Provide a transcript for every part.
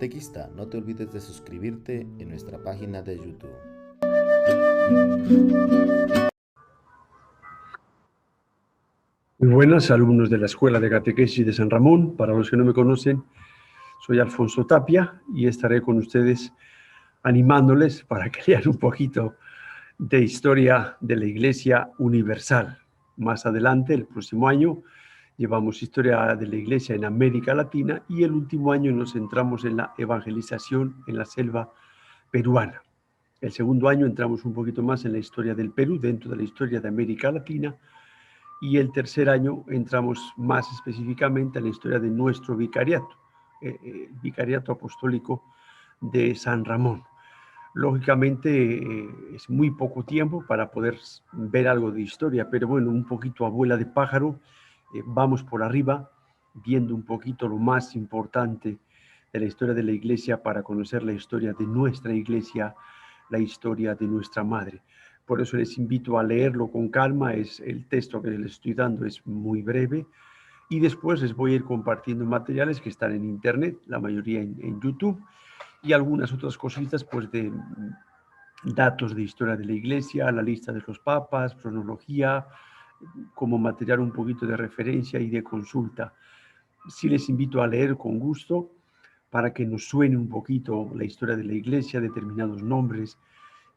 Catequista, no te olvides de suscribirte en nuestra página de YouTube. Muy buenas, alumnos de la Escuela de Catequesis de San Ramón. Para los que no me conocen, soy Alfonso Tapia y estaré con ustedes animándoles para que lean un poquito de historia de la Iglesia Universal. Más adelante, el próximo año, llevamos historia de la Iglesia en América Latina y el último año nos centramos en la evangelización en la selva peruana. El segundo año entramos un poquito más en la historia del Perú dentro de la historia de América Latina. Y el tercer año entramos más específicamente en la historia de nuestro vicariato, el vicariato apostólico de San Ramón. Lógicamente es muy poco tiempo para poder ver algo de historia, pero bueno, un poquito a vuela de pájaro, vamos por arriba, viendo un poquito lo más importante de la historia de la Iglesia para conocer la historia de nuestra Iglesia, la historia de nuestra Madre. Por eso les invito a leerlo con calma, el texto que les estoy dando es muy breve y después les voy a ir compartiendo materiales que están en internet, la mayoría en YouTube y algunas otras cositas pues de datos de historia de la Iglesia, la lista de los papas, cronología, como material un poquito de referencia y de consulta. Sí les invito a leer con gusto para que nos suene un poquito la historia de la Iglesia, determinados nombres,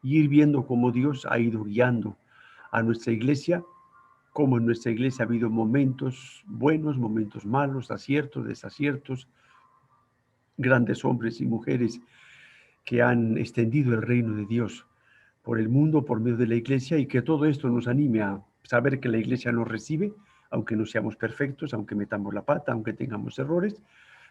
y ir viendo cómo Dios ha ido guiando a nuestra Iglesia, cómo en nuestra Iglesia ha habido momentos buenos, momentos malos, aciertos, desaciertos, grandes hombres y mujeres que han extendido el reino de Dios por el mundo por medio de la Iglesia y que todo esto nos anime a saber que la Iglesia nos recibe, aunque no seamos perfectos, aunque metamos la pata, aunque tengamos errores,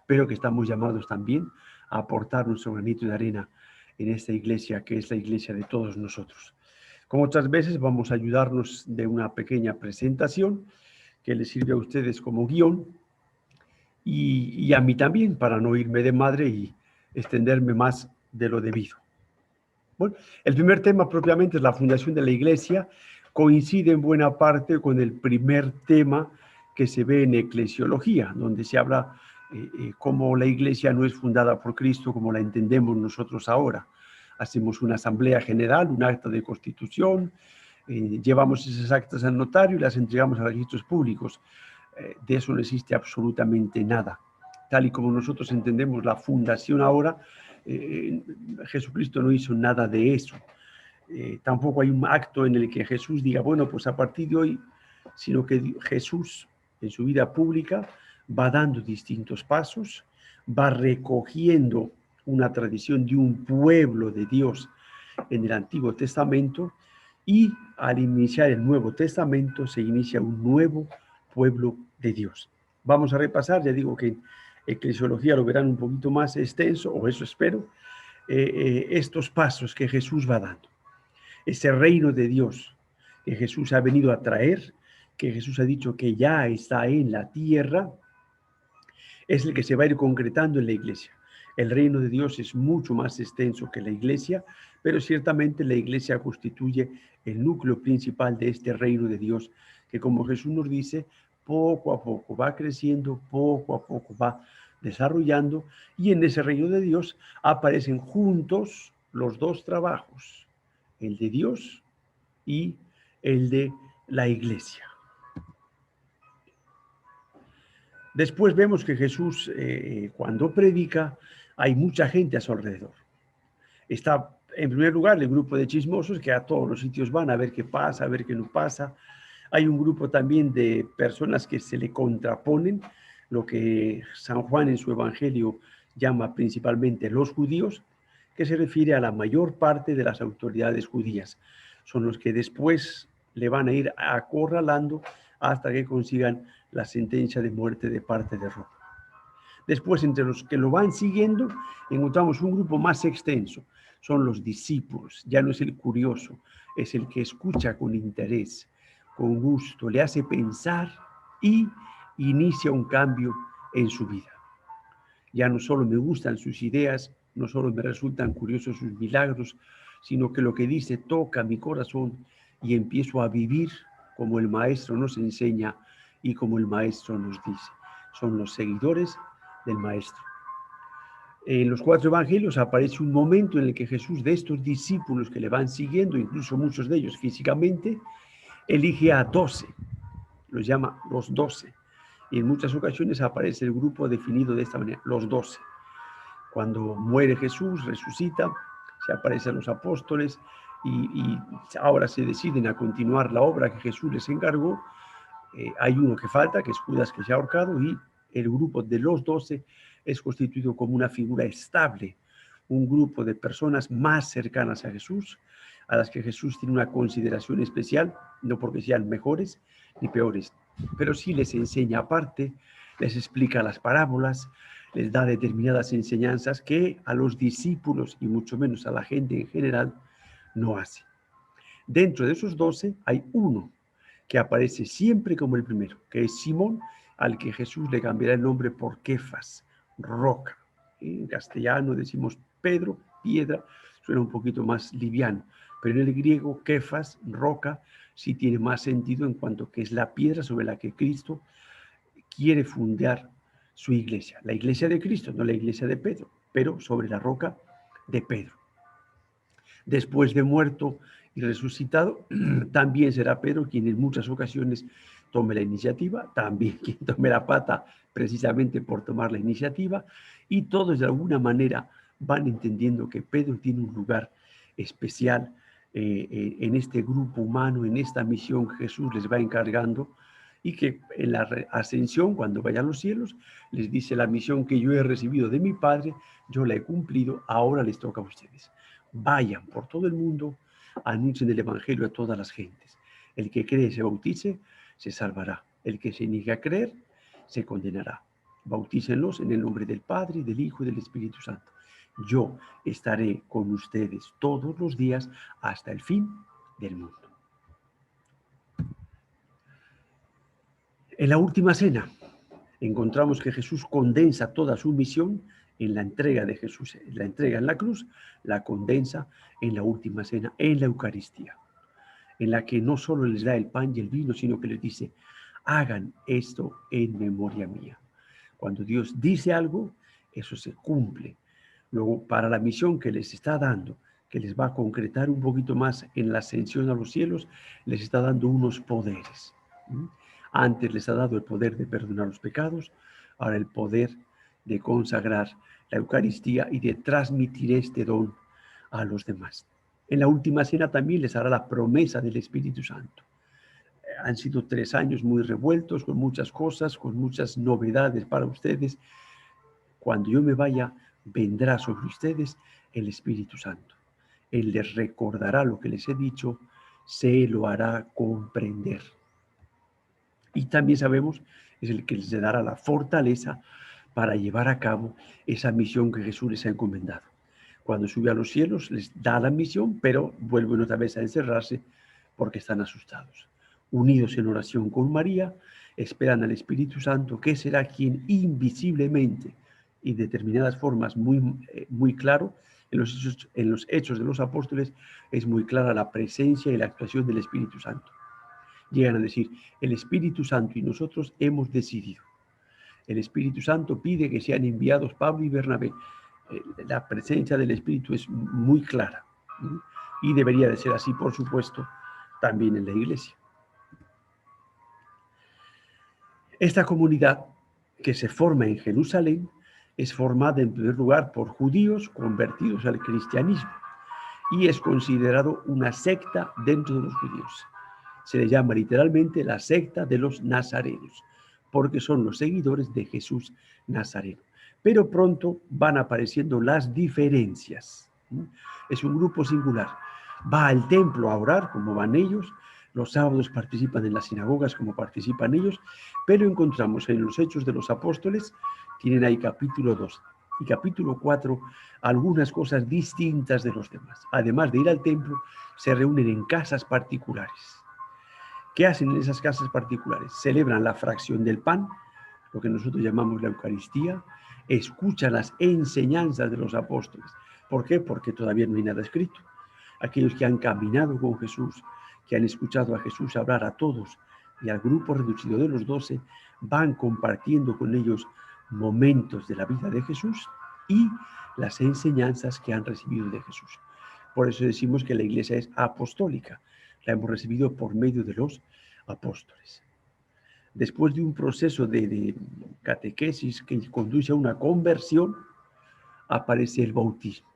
pero que estamos llamados también a aportar nuestro granito de arena en esta Iglesia que es la Iglesia de todos nosotros. Como otras veces vamos a ayudarnos de una pequeña presentación que les sirve a ustedes como guión y a mí también para no irme de madre y extenderme más de lo debido. Bueno, el primer tema propiamente es la fundación de la Iglesia. Coincide en buena parte con el primer tema que se ve en Eclesiología, donde se habla cómo la Iglesia no es fundada por Cristo como la entendemos nosotros ahora. Hacemos una asamblea general, un acta de constitución, llevamos esas actas al notario y las entregamos a registros públicos. De eso no existe absolutamente nada. Tal y como nosotros entendemos la fundación ahora, Jesucristo no hizo nada de eso. Tampoco hay un acto en el que Jesús diga, bueno, pues a partir de hoy, sino que Jesús en su vida pública va dando distintos pasos, va recogiendo una tradición de un pueblo de Dios en el Antiguo Testamento y al iniciar el Nuevo Testamento se inicia un nuevo pueblo de Dios. Vamos a repasar, ya digo que en Eclesiología lo verán un poquito más extenso, o eso espero, estos pasos que Jesús va dando. Ese reino de Dios que Jesús ha venido a traer, que Jesús ha dicho que ya está en la tierra, es el que se va a ir concretando en la Iglesia. El reino de Dios es mucho más extenso que la Iglesia, pero ciertamente la Iglesia constituye el núcleo principal de este reino de Dios, que como Jesús nos dice, poco a poco va creciendo, poco a poco va desarrollando, y en ese reino de Dios aparecen juntos los dos trabajos, el de Dios y el de la Iglesia. Después vemos que Jesús, cuando predica, hay mucha gente a su alrededor. Está, en primer lugar, el grupo de chismosos que a todos los sitios van a ver qué pasa, a ver qué no pasa. Hay un grupo también de personas que se le contraponen, lo que San Juan en su Evangelio llama principalmente los judíos, que se refiere a la mayor parte de las autoridades judías. Son los que después le van a ir acorralando hasta que consigan la sentencia de muerte de parte de Roma. Después, entre los que lo van siguiendo, encontramos un grupo más extenso. Son los discípulos. Ya no es el curioso, es el que escucha con interés, con gusto, le hace pensar y inicia un cambio en su vida. Ya no solo me gustan sus ideas, no solo me resultan curiosos sus milagros, sino que lo que dice toca mi corazón y empiezo a vivir como el Maestro nos enseña y como el Maestro nos dice. Son los seguidores del Maestro. En los 4 evangelios aparece un momento en el que Jesús, de estos discípulos que le van siguiendo, incluso muchos de ellos físicamente, elige a 12, los llama los 12. Y en muchas ocasiones aparece el grupo definido de esta manera, los 12. Cuando muere Jesús, resucita, se aparecen los apóstoles y ahora se deciden a continuar la obra que Jesús les encargó. Hay uno que falta, que es Judas, que se ha ahorcado, y el grupo de los 12 es constituido como una figura estable, un grupo de personas más cercanas a Jesús, a las que Jesús tiene una consideración especial, no porque sean mejores ni peores, pero sí les enseña aparte, les explica las parábolas, les da determinadas enseñanzas que a los discípulos y mucho menos a la gente en general no hace. Dentro de esos 12 hay uno que aparece siempre como el primero, que es Simón, al que Jesús le cambiará el nombre por Kefas, roca. En castellano decimos Pedro, piedra, suena un poquito más liviano, pero en el griego Kefas, roca, sí tiene más sentido en cuanto que es la piedra sobre la que Cristo quiere fundar su iglesia. La iglesia de Cristo, no la iglesia de Pedro, pero sobre la roca de Pedro. Después de muerto y resucitado, también será Pedro quien en muchas ocasiones tome la iniciativa, también quien tome la pata precisamente por tomar la iniciativa, y todos de alguna manera van entendiendo que Pedro tiene un lugar especial en este grupo humano, en esta misión que Jesús les va encargando, y que en la ascensión, cuando vayan a los cielos, les dice: la misión que yo he recibido de mi Padre, yo la he cumplido, ahora les toca a ustedes. Vayan por todo el mundo, anuncien el Evangelio a todas las gentes. El que cree y se bautice, se salvará. El que se niegue a creer, se condenará. Bautícenlos en el nombre del Padre, del Hijo y del Espíritu Santo. Yo estaré con ustedes todos los días hasta el fin del mundo. En la última cena encontramos que Jesús condensa toda su misión en la entrega de Jesús, la entrega en la cruz, la condensa en la última cena, en la Eucaristía, en la que no solo les da el pan y el vino, sino que les dice: hagan esto en memoria mía. Cuando Dios dice algo, eso se cumple. Luego, para la misión que les está dando, que les va a concretar un poquito más en la ascensión a los cielos, les está dando unos poderes. Antes les ha dado el poder de perdonar los pecados, ahora el poder de consagrar la Eucaristía y de transmitir este don a los demás. En la última cena también les hará la promesa del Espíritu Santo. Han sido 3 años muy revueltos, con muchas cosas, con muchas novedades para ustedes. Cuando yo me vaya, vendrá sobre ustedes el Espíritu Santo. Él les recordará lo que les he dicho, se lo hará comprender. Y también sabemos, es el que les dará la fortaleza para llevar a cabo esa misión que Jesús les ha encomendado. Cuando sube a los cielos les da la misión, pero vuelven otra vez a encerrarse porque están asustados. Unidos en oración con María, esperan al Espíritu Santo, que será quien invisiblemente y de determinadas formas muy claro, en los hechos de los apóstoles es muy clara la presencia y la actuación del Espíritu Santo. Llegan a decir: el Espíritu Santo y nosotros hemos decidido. El Espíritu Santo pide que sean enviados Pablo y Bernabé. La presencia del Espíritu es muy clara, y debería de ser así, por supuesto, también en la iglesia. Esta comunidad que se forma en Jerusalén es formada en primer lugar por judíos convertidos al cristianismo y es considerado una secta dentro de los judíos. Se le llama literalmente la secta de los nazarenos, porque son los seguidores de Jesús Nazareno. Pero pronto van apareciendo las diferencias. Es un grupo singular. Va al templo a orar, como van ellos. Los sábados participan en las sinagogas, como participan ellos. Pero encontramos en los Hechos de los Apóstoles, tienen ahí capítulo 2 y capítulo 4, algunas cosas distintas de los demás. Además de ir al templo, se reúnen en casas particulares. ¿Qué hacen en esas casas particulares? Celebran la fracción del pan, lo que nosotros llamamos la Eucaristía, escuchan las enseñanzas de los apóstoles. ¿Por qué? Porque todavía no hay nada escrito. Aquellos que han caminado con Jesús, que han escuchado a Jesús hablar a todos y al grupo reducido de los 12, van compartiendo con ellos momentos de la vida de Jesús y las enseñanzas que han recibido de Jesús. Por eso decimos que la iglesia es apostólica. La hemos recibido por medio de los apóstoles. Después de un proceso de catequesis que conduce a una conversión, aparece el bautismo.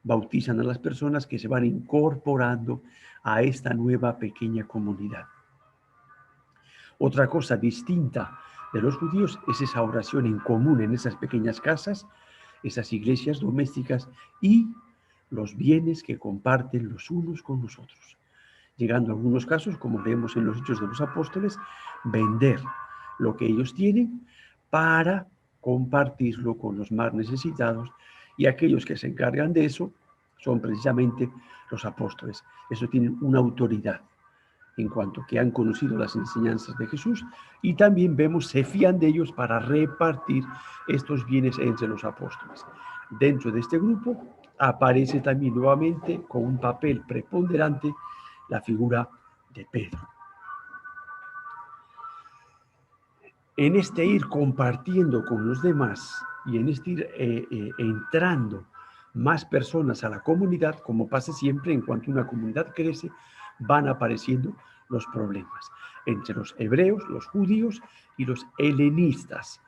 Bautizan a las personas que se van incorporando a esta nueva pequeña comunidad. Otra cosa distinta de los judíos es esa oración en común en esas pequeñas casas, esas iglesias domésticas y los bienes que comparten los unos con los otros. Llegando a algunos casos, como vemos en los Hechos de los Apóstoles, vender lo que ellos tienen para compartirlo con los más necesitados, y aquellos que se encargan de eso son precisamente los apóstoles. Eso tienen una autoridad en cuanto que han conocido las enseñanzas de Jesús, y también vemos se fían de ellos para repartir estos bienes entre los apóstoles. Dentro de este grupo aparece también nuevamente con un papel preponderante la figura de Pedro. En este ir compartiendo con los demás y en este ir entrando más personas a la comunidad, como pasa siempre en cuanto una comunidad crece, van apareciendo los problemas entre los hebreos, los judíos y los helenistas.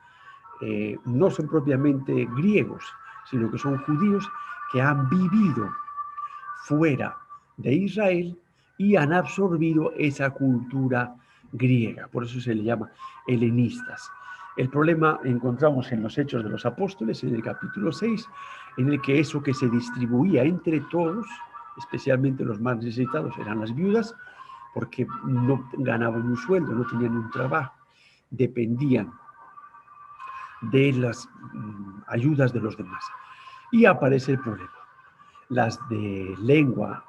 No son propiamente griegos, sino que son judíos que han vivido fuera de Israel y han absorbido esa cultura griega. Por eso se le llama helenistas. El problema encontramos en los Hechos de los Apóstoles, en el capítulo 6, en el que eso que se distribuía entre todos, especialmente los más necesitados, eran las viudas, porque no ganaban un sueldo, no tenían un trabajo, dependían de las ayudas de los demás. Y aparece el problema. Las de lengua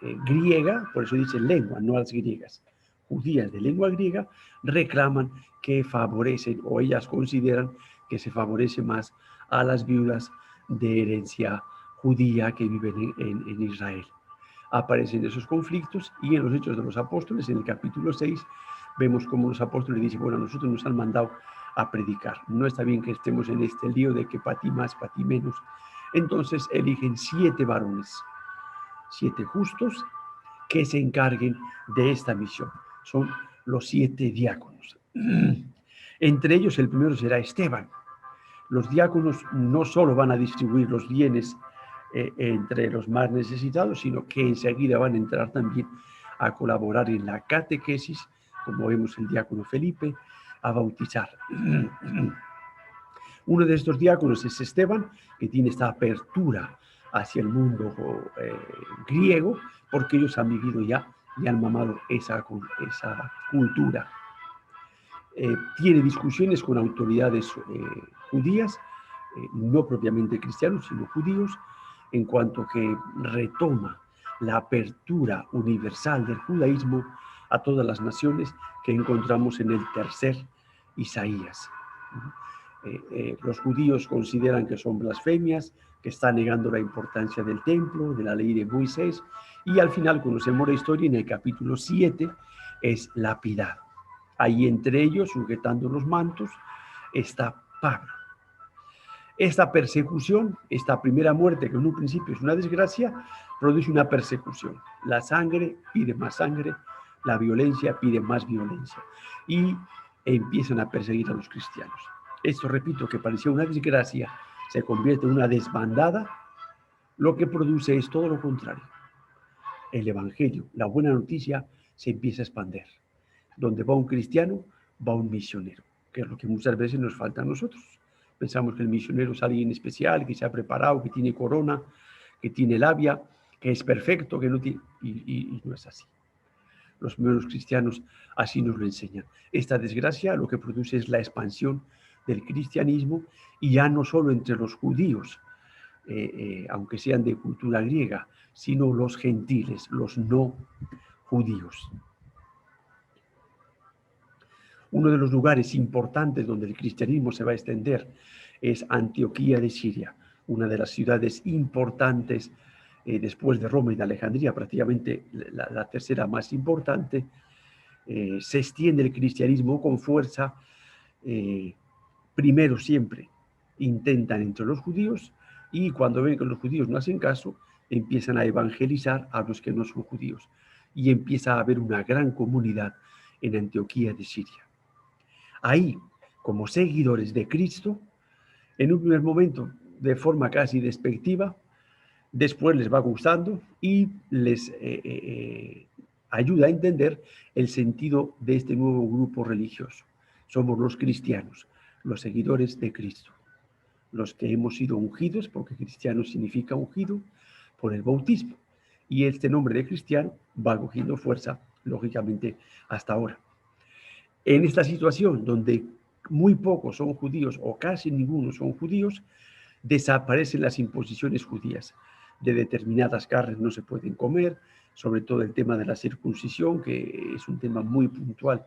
griega, por eso dice lengua, no las griegas, judías de lengua griega, reclaman que favorecen, o ellas consideran que se favorece más a las viudas de herencia judía que viven en Israel. Aparecen esos conflictos, y en los Hechos de los Apóstoles, en el capítulo 6, vemos cómo los apóstoles dicen, bueno, nosotros nos han mandado a predicar, no está bien que estemos en este lío de que para ti más, para ti menos. Entonces eligen 7 varones, 7 justos, que se encarguen de esta misión. Son los 7 diáconos. Entre ellos el primero será Esteban. Los diáconos no solo van a distribuir los bienes entre los más necesitados, sino que enseguida van a entrar también a colaborar en la catequesis, como vemos el diácono Felipe, a bautizar. Uno de estos diáconos es Esteban, que tiene esta apertura hacia el mundo griego, porque ellos han vivido ya y han mamado esa cultura. Tiene discusiones con autoridades judías, no propiamente cristianos, sino judíos, en cuanto que retoma la apertura universal del judaísmo a todas las naciones que encontramos en el tercer Isaías. Los judíos consideran que son blasfemias, que están negando la importancia del templo, de la ley de Moisés, y al final conocemos la historia. En el capítulo 7 es lapidado. Ahí entre ellos, sujetando los mantos, está Pablo. Esta persecución, esta primera muerte, que en un principio es una desgracia, produce una persecución. La sangre pide más sangre, la violencia pide más violencia, y empiezan a perseguir a los cristianos. Esto, repito, que parecía una desgracia, se convierte en una desbandada. Lo que produce es todo lo contrario. El evangelio, la buena noticia, se empieza a expandir. Donde va un cristiano, va un misionero, que es lo que muchas veces nos falta a nosotros. Pensamos que el misionero es alguien especial, que se ha preparado, que tiene corona, que tiene labia, que es perfecto, que no tiene... Y no es así. Los primeros cristianos así nos lo enseñan. Esta desgracia lo que produce es la expansión del cristianismo, y ya no solo entre los judíos, aunque sean de cultura griega, sino los gentiles, los no judíos. Uno de los lugares importantes donde el cristianismo se va a extender es Antioquía de Siria, una de las ciudades importantes después de Roma y de Alejandría, prácticamente la tercera más importante. Se extiende el cristianismo con fuerza, primero siempre intentan entre los judíos y cuando ven que los judíos no hacen caso, empiezan a evangelizar a los que no son judíos. Y empieza a haber una gran comunidad en Antioquía de Siria. Ahí, como seguidores de Cristo, en un primer momento, de forma casi despectiva, después les va gustando y les ayuda a entender el sentido de este nuevo grupo religioso. Somos los cristianos, los seguidores de Cristo, los que hemos sido ungidos, porque cristiano significa ungido, por el bautismo. Y este nombre de cristiano va cogiendo fuerza, lógicamente, hasta ahora. En esta situación donde muy pocos son judíos o casi ninguno son judíos, desaparecen las imposiciones judías. De determinadas carnes no se pueden comer, sobre todo el tema de la circuncisión, que es un tema muy puntual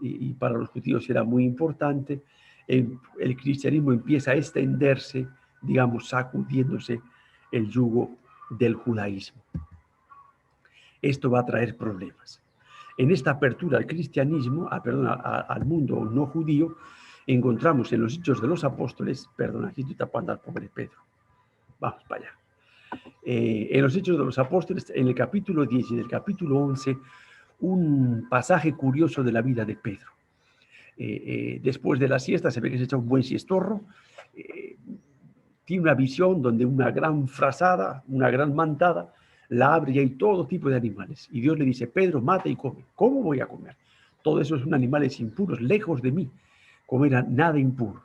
y para los judíos era muy importante. El cristianismo empieza a extenderse, digamos, sacudiéndose el yugo del judaísmo. Esto va a traer problemas. En esta apertura al cristianismo, al mundo no judío, encontramos en los Hechos de los Apóstoles, aquí estoy tapando al pobre Pedro, vamos para allá. En los Hechos de los Apóstoles, en el capítulo 10 y del capítulo 11, un pasaje curioso de la vida de Pedro. Después de la siesta, se ve que se echa un buen siestorro, tiene una visión donde una gran frazada, una gran mantada, la abre y hay todo tipo de animales. Y Dios le dice, Pedro, mata y come. ¿Cómo voy a comer? Todo eso son animales impuros, lejos de mí. Comer nada impuro.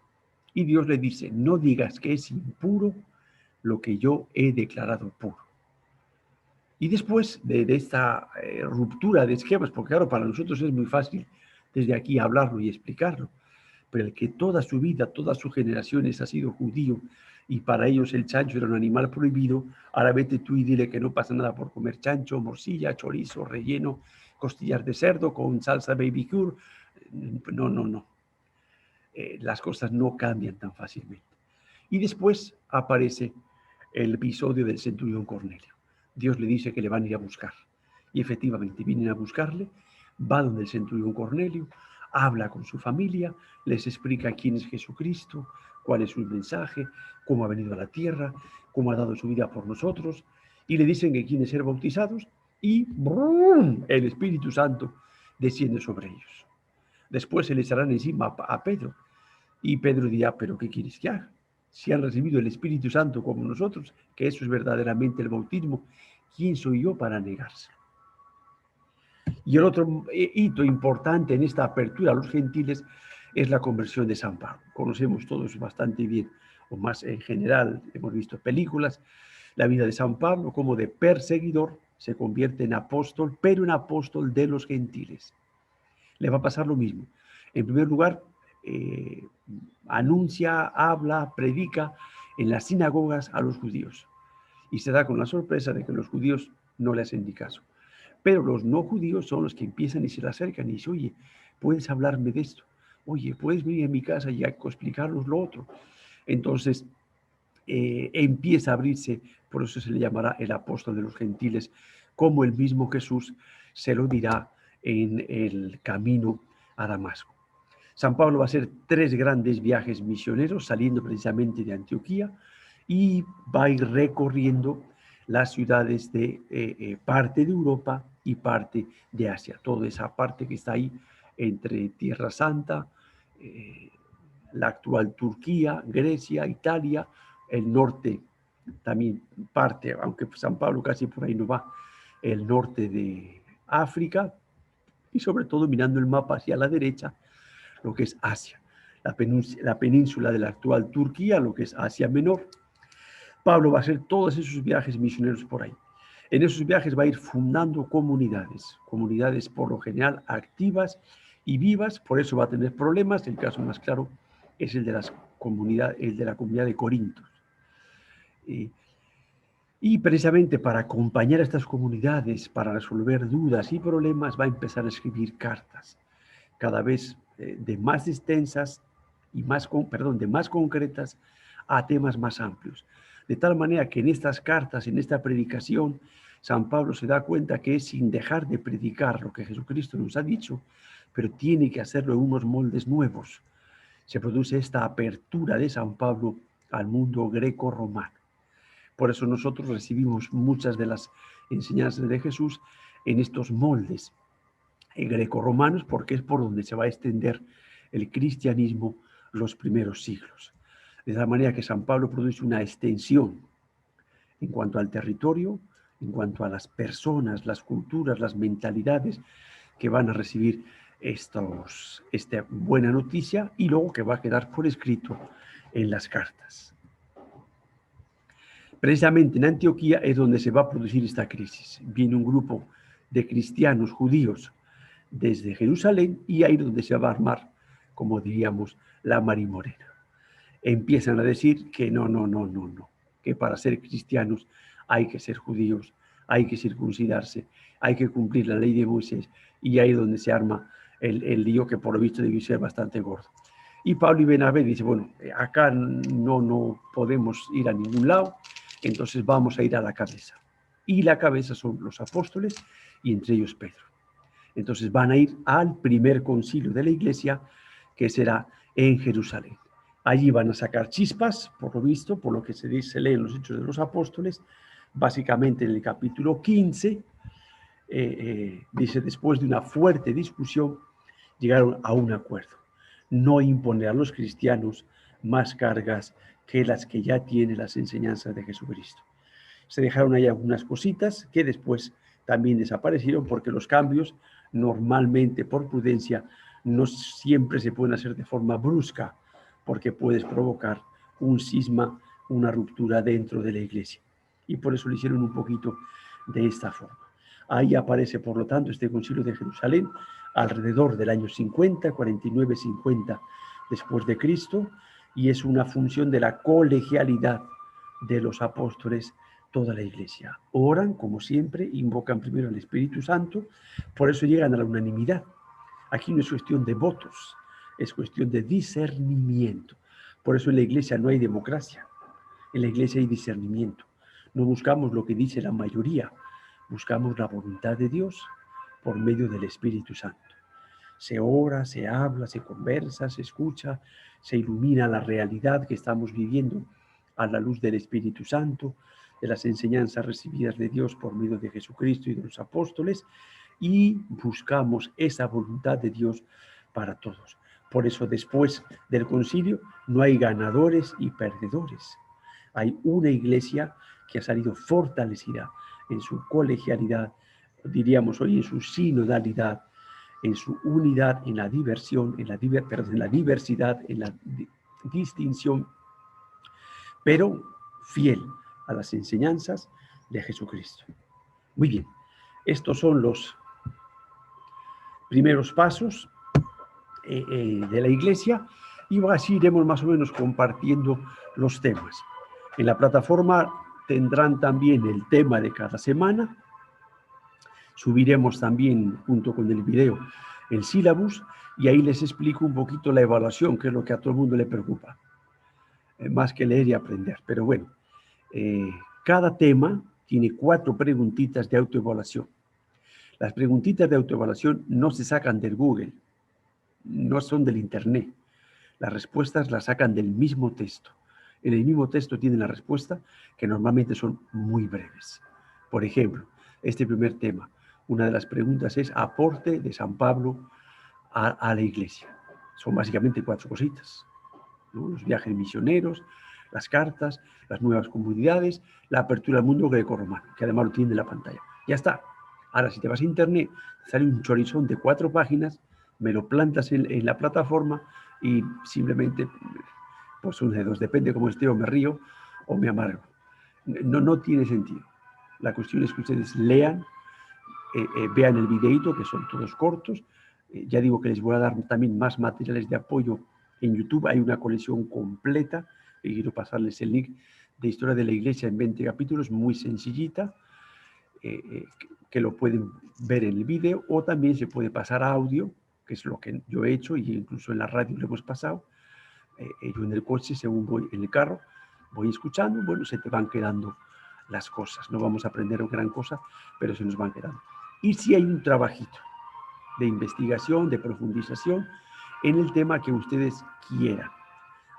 Y Dios le dice, no digas que es impuro lo que yo he declarado puro. Y después de esta ruptura de esquemas, porque claro, para nosotros es muy fácil desde aquí hablarlo y explicarlo, pero el que toda su vida, todas sus generaciones ha sido judío y para ellos el chancho era un animal prohibido, ahora vete tú y dile que no pasa nada por comer chancho, morcilla, chorizo, relleno, costillas de cerdo con salsa baby cure. No. Las cosas no cambian tan fácilmente. Y después aparece el episodio del centurión Cornelio. Dios le dice que le van a ir a buscar. Y efectivamente vienen a buscarle, va donde el centurión Cornelio, habla con su familia, les explica quién es Jesucristo, cuál es su mensaje, cómo ha venido a la tierra, cómo ha dado su vida por nosotros, y le dicen que quieren ser bautizados, y ¡brum!, el Espíritu Santo desciende sobre ellos. Después se les echarán encima a Pedro, y Pedro dirá, ¿pero qué quieres que haga? Si han recibido el Espíritu Santo como nosotros, que eso es verdaderamente el bautismo, ¿quién soy yo para negárselo? Y el otro hito importante en esta apertura a los gentiles es la conversión de San Pablo. Conocemos todos bastante bien, o más en general, hemos visto películas, la vida de San Pablo, como de perseguidor se convierte en apóstol, pero en apóstol de los gentiles. Le va a pasar lo mismo. En primer lugar, anuncia, habla, predica en las sinagogas a los judíos. Y se da con la sorpresa de que los judíos no le hacen ni caso. Pero los no judíos son los que empiezan y se le acercan y dicen, oye, ¿puedes hablarme de esto? Oye, ¿puedes venir a mi casa y explicarnos lo otro? Entonces, empieza a abrirse, por eso se le llamará el apóstol de los gentiles, como el mismo Jesús se lo dirá en el camino a Damasco. San Pablo va a hacer 3 grandes viajes misioneros, saliendo precisamente de Antioquía, y va a ir recorriendo las ciudades de parte de Europa y parte de Asia, toda esa parte que está ahí entre Tierra Santa, la actual Turquía, Grecia, Italia, el norte también parte, aunque San Pablo casi por ahí no va, el norte de África, y sobre todo mirando el mapa hacia la derecha, lo que es Asia, la península de la actual Turquía, lo que es Asia Menor. Pablo va a hacer todos esos viajes misioneros por ahí. En esos viajes va a ir fundando comunidades por lo general activas y vivas, por eso va a tener problemas. El caso más claro es el de la comunidad de Corinto. Y precisamente para acompañar a estas comunidades, para resolver dudas y problemas, va a empezar a escribir cartas, cada vez de más extensas y de más concretas a temas más amplios. De tal manera que en estas cartas, en esta predicación, San Pablo se da cuenta que es sin dejar de predicar lo que Jesucristo nos ha dicho, pero tiene que hacerlo en unos moldes nuevos, se produce esta apertura de San Pablo al mundo greco-romano. Por eso nosotros recibimos muchas de las enseñanzas de Jesús en estos moldes greco-romanos, porque es por donde se va a extender el cristianismo los primeros siglos. De tal manera que San Pablo produce una extensión en cuanto al territorio, en cuanto a las personas, las culturas, las mentalidades que van a recibir esta buena noticia y luego que va a quedar por escrito en las cartas. Precisamente en Antioquía es donde se va a producir esta crisis. Viene un grupo de cristianos judíos desde Jerusalén y ahí es donde se va a armar, como diríamos, la marimorena. Empiezan a decir que no, que para ser cristianos hay que ser judíos, hay que circuncidarse, hay que cumplir la ley de Moisés, y ahí es donde se arma el lío que por lo visto debe ser bastante gordo. Y Pablo y Bernabé dicen, bueno, acá no podemos ir a ningún lado, entonces vamos a ir a la cabeza. Y la cabeza son los apóstoles y entre ellos Pedro. Entonces van a ir al primer concilio de la iglesia, que será en Jerusalén. Allí van a sacar chispas, por lo visto, por lo que se lee en los Hechos de los Apóstoles, básicamente en el capítulo 15, dice, después de una fuerte discusión, llegaron a un acuerdo. No imponer a los cristianos más cargas que las que ya tienen las enseñanzas de Jesucristo. Se dejaron ahí algunas cositas que después también desaparecieron, porque los cambios normalmente por prudencia no siempre se pueden hacer de forma brusca, porque puedes provocar un cisma, una ruptura dentro de la iglesia. Y por eso lo hicieron un poquito de esta forma. Ahí aparece, por lo tanto, este concilio de Jerusalén alrededor del año 50, 49, 50 después de Cristo, y es una función de la colegialidad de los apóstoles, toda la iglesia. Oran, como siempre, invocan primero al Espíritu Santo, por eso llegan a la unanimidad. Aquí no es cuestión de votos, es cuestión de discernimiento. Por eso en la iglesia no hay democracia, en la iglesia hay discernimiento. No buscamos lo que dice la mayoría, buscamos la voluntad de Dios por medio del Espíritu Santo. Se ora, se habla, se conversa, se escucha, se ilumina la realidad que estamos viviendo a la luz del Espíritu Santo, de las enseñanzas recibidas de Dios por medio de Jesucristo y de los apóstoles, y buscamos esa voluntad de Dios para todos. Por eso después del concilio no hay ganadores y perdedores. Hay una iglesia que ha salido fortalecida en su colegialidad, diríamos hoy en su sinodalidad, en su unidad, en la diversión, en la diversidad, en la distinción, pero fiel a las enseñanzas de Jesucristo. Muy bien, estos son los primeros pasos de la iglesia, y así iremos más o menos compartiendo los temas. En la plataforma tendrán también el tema de cada semana. Subiremos también, junto con el video, el sílabus, y ahí les explico un poquito la evaluación, que es lo que a todo el mundo le preocupa, más que leer y aprender. Pero bueno, cada tema tiene 4 preguntitas de autoevaluación. Las preguntitas de autoevaluación no se sacan del Google, no son del Internet. Las respuestas las sacan del mismo texto. En el mismo texto tienen la respuesta, que normalmente son muy breves. Por ejemplo, este primer tema, una de las preguntas es aporte de San Pablo a la iglesia. Son básicamente 4 cositas, ¿no? Los viajes misioneros, las cartas, las nuevas comunidades, la apertura al mundo greco-romano, que además lo tiene en la pantalla. Ya está. Ahora, si te vas a internet, sale un chorizón de 4 páginas, me lo plantas en la plataforma y simplemente, pues una de dos, depende cómo esté, o me río o me amargo. No tiene sentido. La cuestión es que ustedes lean, vean el videíto, que son todos cortos. Ya digo que les voy a dar también más materiales de apoyo en YouTube. Hay una colección completa, y quiero pasarles el link, de Historia de la Iglesia en 20 capítulos, muy sencillita, que lo pueden ver en el video, o también se puede pasar a audio, que es lo que yo he hecho, y incluso en la radio lo hemos pasado. Yo en el coche, según voy en el carro, voy escuchando, bueno, se te van quedando las cosas. No vamos a aprender gran cosa, pero se nos van quedando. Y si hay un trabajito de investigación, de profundización, en el tema que ustedes quieran.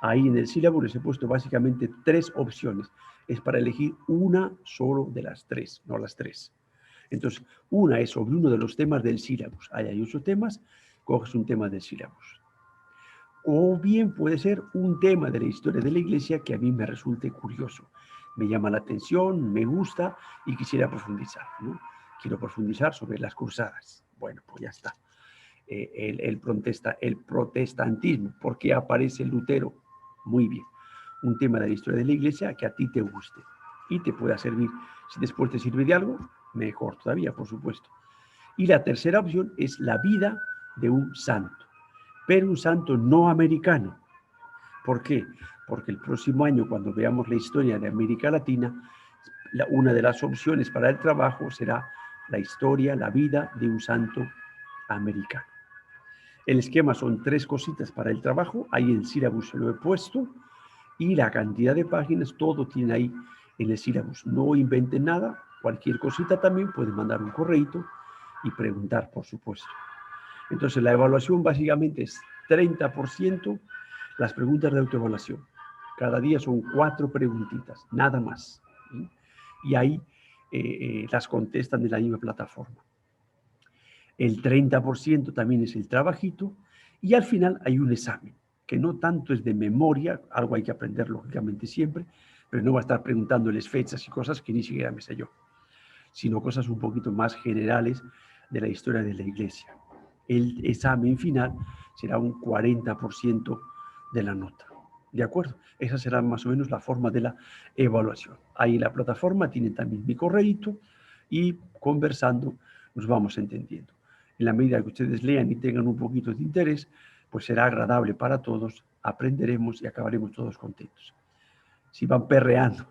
Ahí en el sílabo les he puesto básicamente 3 opciones. Es para elegir una solo de las 3, no las 3. Entonces, una es sobre uno de los temas del sílabus. Ahí hay 8 temas, coges un tema del sílabus. O bien puede ser un tema de la historia de la iglesia que a mí me resulte curioso. Me llama la atención, me gusta y quisiera profundizar, ¿no? Quiero profundizar sobre las cruzadas. Bueno, pues ya está. El protestantismo, ¿por qué aparece Lutero? Muy bien. Un tema de la historia de la iglesia que a ti te guste y te pueda servir. Si después te sirve de algo, mejor todavía, por supuesto. Y la tercera opción es la vida de un santo, pero un santo no americano. ¿Por qué? Porque el próximo año, cuando veamos la historia de América Latina, una de las opciones para el trabajo será la historia, la vida de un santo americano. El esquema son 3 cositas para el trabajo, ahí en sílabus se lo he puesto, y la cantidad de páginas, todo tiene ahí en el sílabus. No inventen nada, cualquier cosita también pueden mandar un correíto y preguntar, por supuesto. Entonces la evaluación básicamente es 30% las preguntas de autoevaluación. Cada día son 4 preguntitas, nada más. ¿Sí? Y ahí las contestan en la misma plataforma. El 30% también es el trabajito y al final hay un examen, que no tanto es de memoria, algo hay que aprender lógicamente siempre, pero no va a estar preguntándoles fechas y cosas que ni siquiera me sé yo, sino cosas un poquito más generales de la historia de la iglesia. El examen final será un 40% de la nota. ¿De acuerdo? Esa será más o menos la forma de la evaluación. Ahí en la plataforma tienen también mi correíto y conversando nos vamos entendiendo. En la medida que ustedes lean y tengan un poquito de interés, pues será agradable para todos, aprenderemos y acabaremos todos contentos. Si van perreando,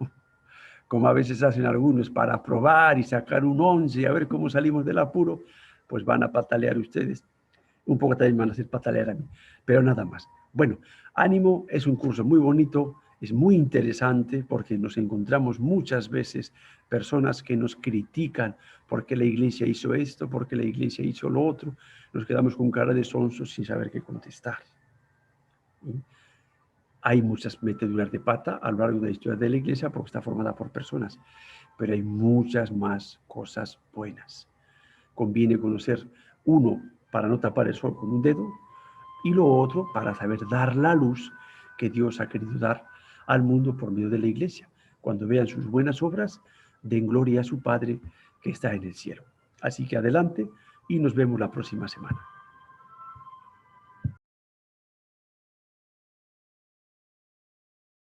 como a veces hacen algunos, para probar y sacar un 11 y a ver cómo salimos del apuro, pues van a patalear ustedes. Un poco también van a hacer patalear a mí, pero nada más. Bueno, ánimo, es un curso muy bonito, es muy interesante porque nos encontramos muchas veces personas que nos critican porque la iglesia hizo esto, porque la iglesia hizo lo otro. Nos quedamos con cara de sonsos sin saber qué contestar. ¿Sí? Hay muchas meteduras de pata a lo largo de la historia de la iglesia porque está formada por personas, pero hay muchas más cosas buenas. Conviene conocer uno para no tapar el sol con un dedo y lo otro para saber dar la luz que Dios ha querido dar al mundo por medio de la iglesia. Cuando vean sus buenas obras, den gloria a su Padre que está en el cielo. Así que adelante y nos vemos la próxima semana.